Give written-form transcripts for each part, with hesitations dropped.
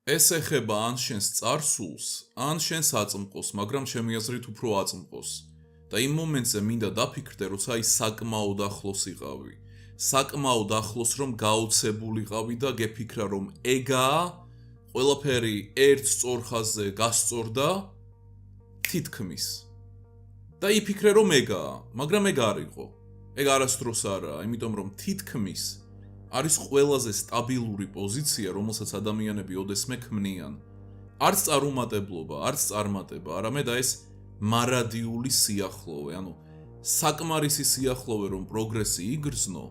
ეს ეხება ან შენს წარსულს, ან შენს აწმყოს, მაგრამ ჩემი აზრით უფრო აწმყოს. და იმ მომენტზე მინდა დაფიქრდე, როცა აი საკმაოდ ახლოს იყავი. საკმაოდ ახლოს რომ გაოცებულიყავი და გეფიქრა რომ ეგაა, ყველაფერი ერთ სწორ ხაზზე გასწორდა თითქმის. და იფიქრე რომ ეგაა, მაგრამ ეგ არ იყო. ეგ არასდროს არაა, იმიტომ რომ თითქმის არის ყველაზე სტაბილური პოზიცია, რომელსაც ადამიანები ოდესმე ქმნიან. არც წარუმატებლობა, არც წარმატება, არამედ ეს მარადიული სიახლოვე, ანუ საკმარისი სიახლოვე რომ პროგრესი იგრძნო,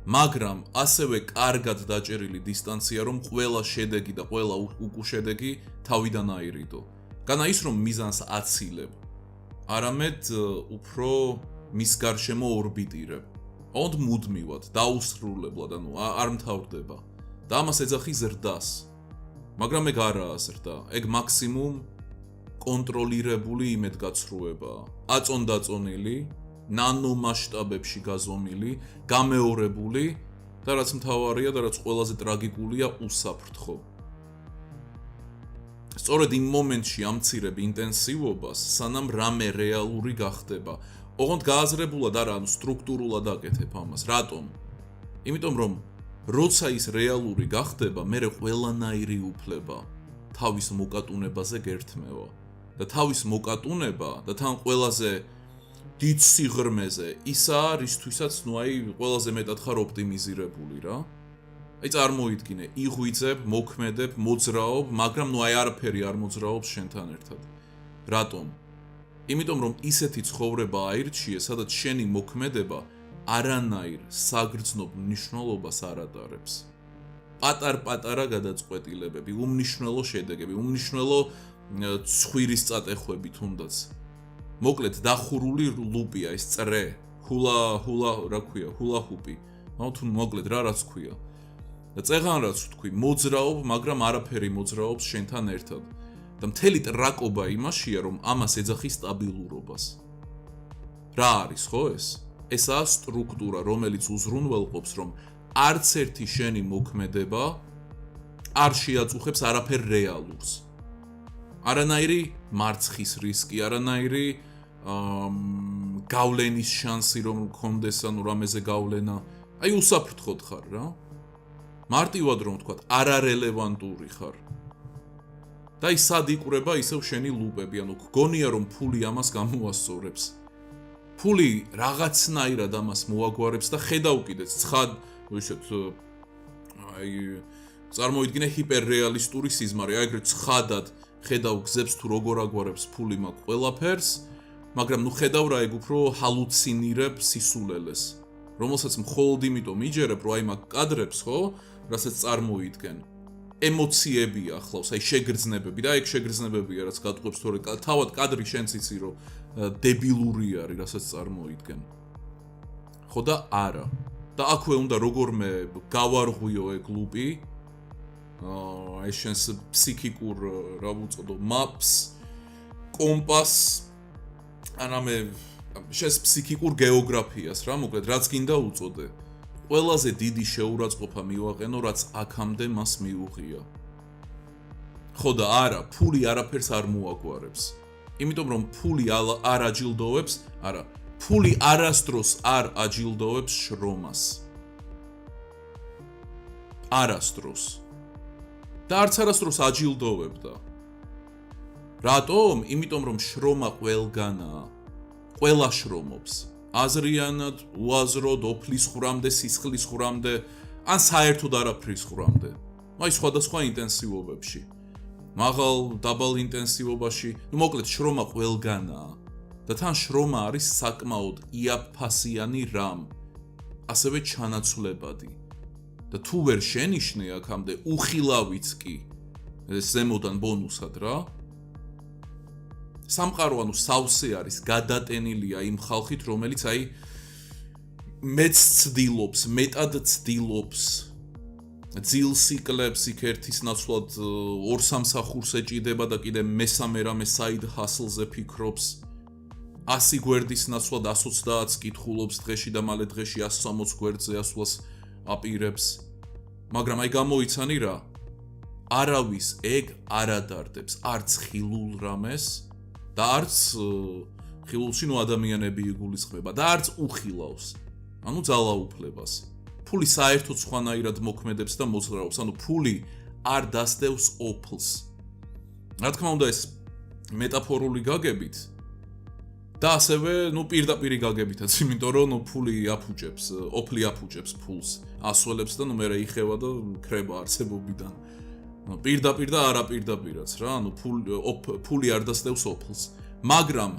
მაგრამ ასევე კარგად დაჭერილი დისტანცია რომ ყველა შედეგი და ყველა უკუშედეგი თავიდან აირიდო. განა ის რომ მიზანს აცილებ, არამედ უფრო მის გარშემო ორბიტირებ. ond მუდმივად, დაუსრულებლად, ანუ არ მთავრდება. და ამას ეძახი ზრდას. მაგრამ ეგ არაა ზრდა, ეგ მაქსიმუმ კონტროლირებული იმედგაცრუებაა. აწონდაწონილი, ნანო მასშტაბებში გაზომილი, გამეორებული და რაც მთავარია და რაც ყველაზე ტრაგიკულია, უსაფრთხო. სწორედ იმ მომენტში ამცირებ ინტენსივობას, სანამ რამე რეალური გახდება. ოღონდ გააზრებულად არა, ანუ სტრუქტურულად აკეთებ ამას. რატომ? იმიტომ რომ როცა ის რეალური გახდება, მერე ყველანაირი უფლება თავის მოკატუნებაზე გერთმევა. და თავის მოკატუნება და თან ყველაზე დიდ სიღრმეზე ისაა, რისთვისაც ყველაზე მეტად ხარ ოპტიმიზირებული რა. აი წარმოიდგინე, იღვიძებ, მოქმედებ, მოძრაობ, მაგრამ არაფერი არ მოძრაობს შენთან ერთად. რატომ? იმიტომ რომ ისეთი ცხოვრება აირჩიე, სადაც შენი მოქმედება არანაირ საგრძნობ მნიშვნელობას არ ატარებს. პატარ-პატარა გადაწყვეტილებები, უმნიშვნელო შედეგები, უმნიშვნელო ცხვირის წატეხვები თუნდაც. მოკლედ დახურული ლუპია ეს წრე, ჰულა-ჰუპი. თუ მოკლედ რაც ქვია. და წეღან რაც ვთქვი, მოძრაობ, მაგრამ არაფერი მოძრაობს შენთან ერთად. და მთელი ტრაკობა იმაშია, რომ ამას ეძახი სტაბილურობას. რა არის, ხო ეს? ესაა სტრუქტურა, რომელიც უზრუნველყოფს, რომ არც ერთი შენი მოქმედება არ შეაწუხებს არაფერ რეალურს. არანაირი მარცხის რისკი, არანაირი გავლენის შანსი რომ გქონდეს, ანუ რამეზე გავლენა, აი უსაფრთხოდ ხარ რა. მარტივად რომ ვთქვათ, არარელევანტური ხარ. და ის სად იკვრება ისევ შენი ლუპები, ანუ გგონია რომ ფული ამას გამოასწორებს. ფული რაღაცნაირად ამას მოაგვარებს და ხედავ კიდეც ცხად, ვიშოთ, აი წარმოიდგინე ჰიპერრეალისტური სიზმარი, აი ეგრე ცხადად ხედავ გზებს თუ როგორ აგვარებს ფული მაგ ყველაფერს, მაგრამ ხედავ რა ეგ უფრო ჰალუცინირებ სისულელეს, რომელსაც მხოლოდ იმიტომ იჯერებ, რომ აი მაგ კადრებს, ხო, რასაც წარმოიდგენ. ემოციები ახლავს, აი შეგრძნებები და ეგ შეგრძნებებია, რაც გატყობს თორე თავად კადრი შენც იცი, რომ დებილური არის, რასაც წარმოიდგენ. ხო და არა. და აქვე უნდა როგორმე გავარღვიო ეგ ლუპი, ეს შენს ფსიქიკურ, რა ვუწოდო, maps, კომპას, ანამე შენს ფსიქიკურ გეოგრაფიას რა, მოკლედ, რაც გინდა უწოდე. ყველაზე დიდი შეურაცხყოფა მივაყენო, რაც აქამდე მას მიუღია. ხო და არა, ფული არაფერს არ მოაგვარებს. იმიტომ რომ ფული არ აჯილდოვებს, არა, ფული არასდროს არ აჯილდოვებს შრომას. არასდროს. და არც არასდროს აჯილდოვებდა. რატომ? იმიტომ რომ შრომა ყველგანაა. ყველა შრომობს. აზრიანად, უაზროდ, ოფლის ხრამდე, სისხლის ხრამდე, ან საერთოდ არაფრის ხრამდე. აი სხვადასხვა ინტენსივობებში. მაღალ, დაბალ ინტენსივობაში, მოკლედ შრომა ყველგანაა. და თან შრომა არის საკმაოდ იაფფასიანი რამ, ასევე ჩანაცვლებადი. და თუ ვერ შენიშნე აქამდე უხილავიც კი ზემოდან ბონუსად რა. სამყარო ანუ სავსე არის, გადატენილია იმ ხალხით, რომელიც აი მეც ცდილობს, მეტად ცდილობს, ძილს იკლებს, იქ ერთის ნაცვლად ორ სამსახურს ეჭიდება და კიდე მესამე რამე საიდ ჰასლზე ფიქრობს. 100 გვერდის ნაცვლად 130-ს კითხულობს დღეში და მალე დღეში 160 გვერდზე ასვლას აპირებს. მაგრამ აი გამოიცანი რა, არავის ეგ არ ადარდებს არც ხილულ რამეს და არც ხილულში ადამიანები იგულისხმება და არც უხილავს. ანუ ძალაუფლებას. ფული საერთოდ სხვანაირად მოქმედებს და მოძრაობს. ანუ ფული არ დასდევს ოფლს. რა თქმა უნდა ეს მეტაფორული გაგებით და ასევე პირდაპირი გაგებითაც, იმიტომ რომ ფული აფუჭებს, ოფლი აფუჭებს ფულს, ასველებს და მე იხევა და ქრება არსებობიდან. პირდაპირ და არაპირდაპირაც რა, ფული არ დასდევს ოფლს, მაგრამ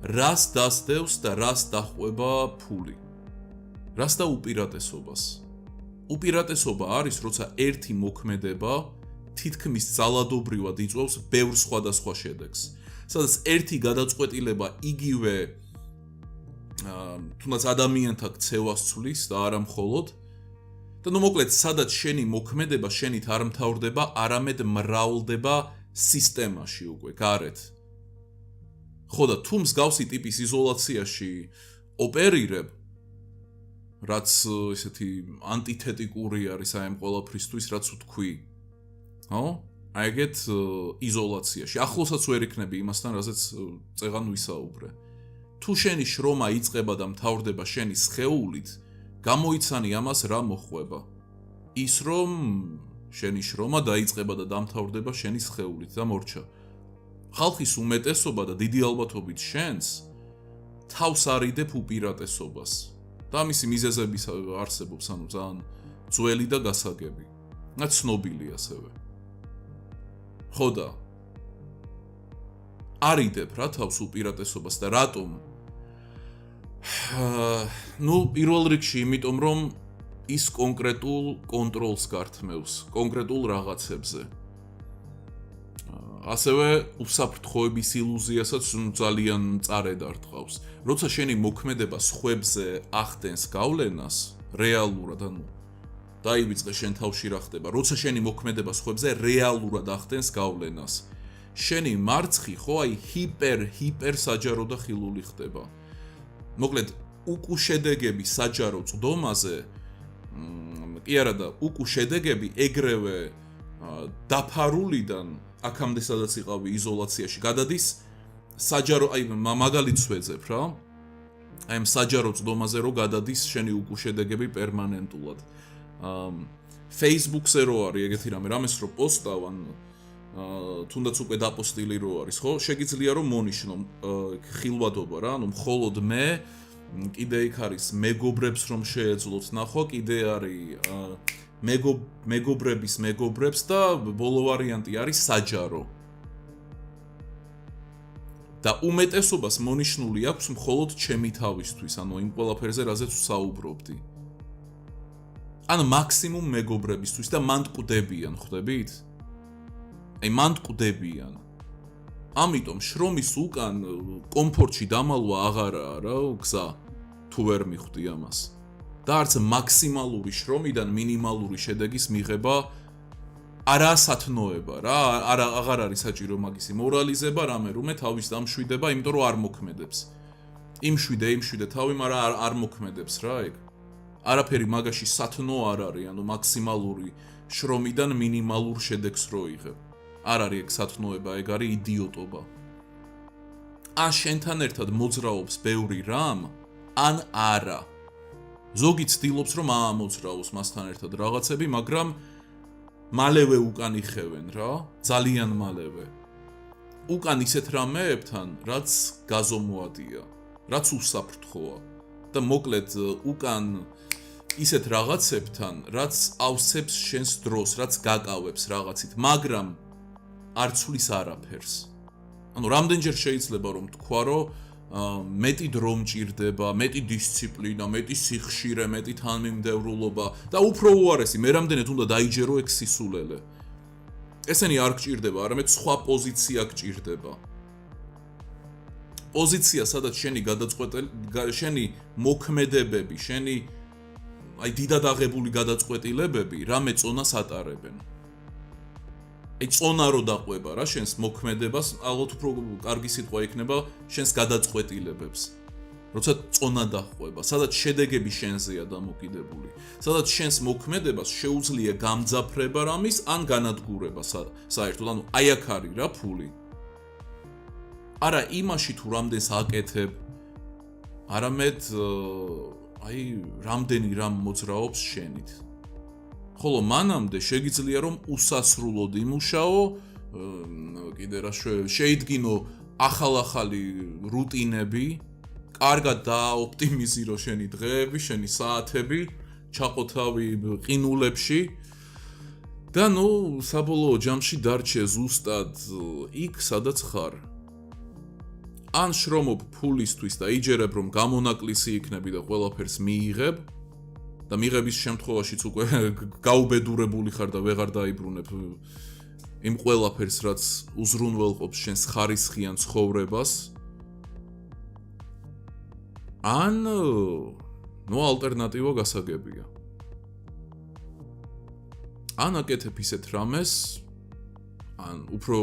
რას დასდევს და რას დახვება ფული? რას და უპირატესობას? უპირატესობა არის, როცა ერთი მოქმედება თითქმის ძალადობრივად იწვევს ბევრ სხვადასხვა შედეგს. სადაც ერთი გადაწყვეტილება იგივე თუნდაც ადამიანთა ქცევას ცვლის და არა მხოლოდ და მოკლედ სადაც შენი მოქმედება შენით არ მთავრდება, არამედ მრავლდება სისტემაში უკვე გარეთ. ხო და თუ მსგავსი ტიპის იზოლაციაში ოპერირებ, რაც ესეთი ანტითეტიკური არის აი ამ ყველაფრისთვის, რაც ვთქვი. ხო? აი ეგეთ იზოლაციაში. ახლოსაც ვერ იქნები იმასთან, რაზეც წეღან ვისაუბრე. თუ შენი შრომა იწყება და მთავრდება შენი სხეულით, გამოიცანი ამას რა მოხვება. ის რომ შენი შრომა დაიწყება და დამთავრდება შენი სხეულით და მორჩა. ხალხის უმეტესობა და დიდი ალბათობით შენს თავს არიდებ უპირატესობას. და მისი მიზეზები არსებობს, ანუ ძალიან ძველი და გასაგები. და ცნობილი ასევე. ხო და არიდებ რა თავს უპირატესობას და რატომ? პირველ რიგში იმიტომ რომ ის კონკრეტულ კონტროლს გართმევს, კონკრეტულ რაღაცებზე. ასევე უსაფრთხოების ილუზიასაც ძალიან წარედ არტყავს. როცა შენი მოქმედება სხვებზე ახდენს გავლენას, რეალურად, ანუ დაივიწყე შენ თავში რა ხდება, როცა შენი მოქმედება სხვებზე რეალურად ახდენს გავლენას. შენი მარცხი ხო აი ჰიპერ საჯარო და ხილული ხდება. მოკლედ უკუშედეგები საჯარო წვდომაზე კი არა და უკუშედეგები ეგრევე დაფარულიდან აქამდე სადაც იყავი იზოლაციაში გადადის საჯარო აი მაგალითს ვეძებ რა. აი ამ საჯარო წვდომაზე რო გადადის შენი უკუშედეგები პერმანენტულად. Facebook-ზე რო არის ეგეთი რამეს რო პოსტავ ან თუნდაც უკვე დაპოსტილი რო არის, ხო? შეგიძლია რომ მონიშნო ხილვადობა რა, ანუ მხოლოდ მე კიდე იქ არის მეგობრებს რომ შეეძლოთ ნახო, კიდე არის მეგობრების მეგობრებს და ბოლო ვარიანტი არის საჯარო. და უმეტესობას მონიშნული აქვს მხოლოდ ჩემი თავისთვის, ანუ იმ ყველაფერზე, რაზეც ვსაუბრობდი. ან მაქსიმუმ მეგობრებისთვის და მან ტყდებიან, ხვდებით? აი მან ტყდებიან. ამიტომ შრომის უკან კომფორტში დამალვა აღარაა რა, გზა თუ ვერ მიხვდი ამას. და არც მაქსიმალური შრომიდან მინიმალური შედეგის მიღება არაა სათნოება რა, აღარ არის საჭირო მაგისი მორალიზება, რამე რომე თავის დამშვიდება, იმიტომ რომ არ მოქმედებს. იმშვიდე თავი, მაგრამ არ მოქმედებს რა ეგ. არაფერი მაგაში სათნო არ არის, ანუ მაქსიმალური შრომიდან მინიმალურ შედეგს რო იღებ. არ არის ეგ სათნოება, ეგ არის იდიოტობა. ან შენთან ერთად მოძრაობს ბევრი რამ, ან არა. ზოგი ცდილობს რომ ამოძრაოს მასთან ერთად რაღაცები, მაგრამ მალევე უკან იხევენ რა, ძალიან მალევე. უკან ისეთ რამეებთან, რაც გაზომვადია, რაც უსაფრთხოა და მოკლედ უკან ისეთ რაღაცებთან, რაც ავსებს შენს დროს, რაც გაკავებს რაღაცით, მაგრამ არ ცვლის არაფერს. ანუ რამდენჯერ შეიძლება რომ თქვა, რომ მეტი დრო მჭირდება, მეტი დისციპლინა, მეტი სიხშირე, მეტი თანმიმდევრულობა და უფრო უარესი, მე რამდენად უნდა დაიჯერო ეგ სისულელე. ესენი არ გჭირდება, არამედ სხვა პოზიცია გჭირდება. პოზიცია, სადაც შენი მოქმედებები, შენი აი დიდად აღებული გადაწყვეტილებები რამე წონას ატარებენ. აი წონა რო დაყვება რა შენს მოქმედებას, ალბათ უფრო კარგი სიტყვა იქნება შენს გადაწყვეტილებებს. როცა წონა დახვება, სადაც შედეგები შენზეა დამოკიდებული, სადაც შენს მოქმედებას შეუძლია გამძაფრება რამის ან განადგურება საერთოდ, ანუ აი აქ არის რა ფული. არა იმაში თუ რამდენს აკეთებ, არამედ აი რამდენი რამ მოძრაობს შენით. ხოლო მანამდე შეგიძლია რომ უსასრულოდ იმუშაო, კიდე რა შეიდგინო ახალ-ახალი რუტინები, კარგად დაოპტიმიზირო შენი დღეები, შენი საათები, ჩაყოთავი ყინულებში და საბოლოო ჯამში დარჩე ზუსტად იქ, სადაც ხარ. ან შრომობ ფულისთვის და იჯერებ რომ გამონაკლისი იქნები და ყველაფერს მიიღებ და მიღების შემთხვევაშიც უკვე გაუბედურებული ხარ და ვეღარ დაიბრუნებ იმ ყველაფერს, რაც უზრუნველყოფს შენს ხარისხიან ცხოვრებას. ან ალტერნატივა გასაგებია. ან აკეთებ ისეთ რამეს, ან უფრო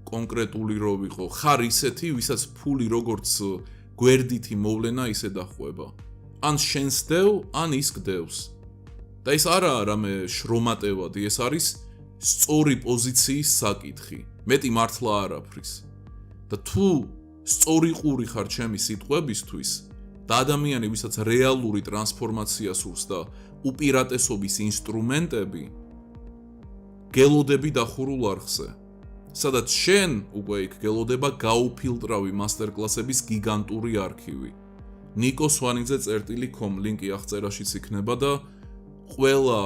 კონკრეტული რო ვიყო, ხარ ისეთი, ვისაც ფული როგორც გვერდითი მოვლენა ისე დახვება. ან შენს დევ, ან ის გდევს. და ეს არაა რამე შრომატევადი, ეს არის სწორი პოზიციის საკითხი. მეტი მართლა არაფრის. და თუ სწორი ყური ხარ ჩემი სიტყვებისთვის და ადამიანი, ვისაც რეალური ტრანსფორმაცია სურს და უპირატესობის ინსტრუმენტები, გელოდები დახურულ არხზე. სადაც შენ უკვე იქ გელოდება გაუფილტრავი მასტერკლასების გიგანტური არქივი. nikosvanidze.com ლინკი აღწერაშიც იქნება და ყველა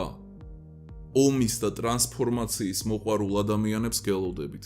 ომის და ტრანსფორმაციის მოყვარულ ადამიანებს გელოდებით.